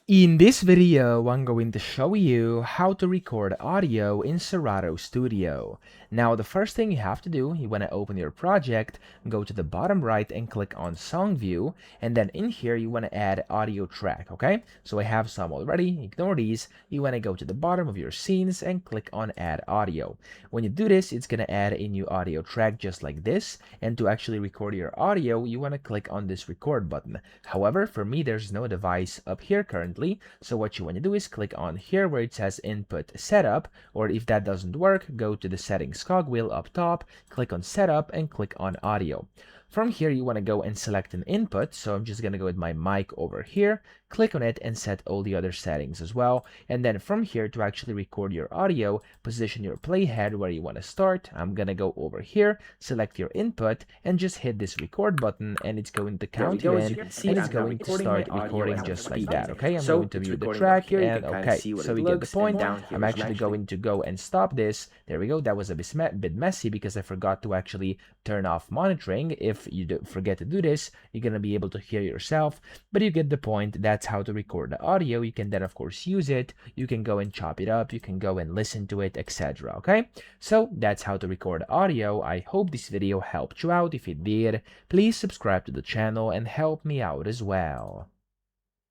In this video, I'm going to show you how to record audio in Serato Studio. Now, the first thing you have to do, you want to open your project, go to the bottom right and click on Song View, and then in here you want to add audio track, okay? So I have some already, ignore these. You want to go to the bottom of your scenes and click on Add Audio. When you do this, it's going to add a new audio track just like this, and to actually record your audio, you want to click on this record button. However, for me, there's no device up here currently. So what you want to do is click on here where it says input setup, or if that doesn't work, go to the settings cogwheel up top, click on setup and click on audio. From here, you want to go and select an input. So I'm just going to go with my mic over here, click on it and set all the other settings as well. And then from here to actually record your audio, position your playhead where you want to start. I'm going to go over here, select your input and just hit this record button and it's going to count you in and it's going to start recording just like that. Okay, I'm going to mute the track and okay, so you get the point. I'm actually going to go and stop this. There we go. That was a bit messy because I forgot to actually turn off monitoring. If you forget to do this, you're going to be able to hear yourself, but you get the point. That's how to record the audio. You can then of course use it. You can go and chop it up. You can go and listen to it, etc. Okay, so that's how to record audio. I hope this video helped you out. If it did, please subscribe to the channel and help me out as well.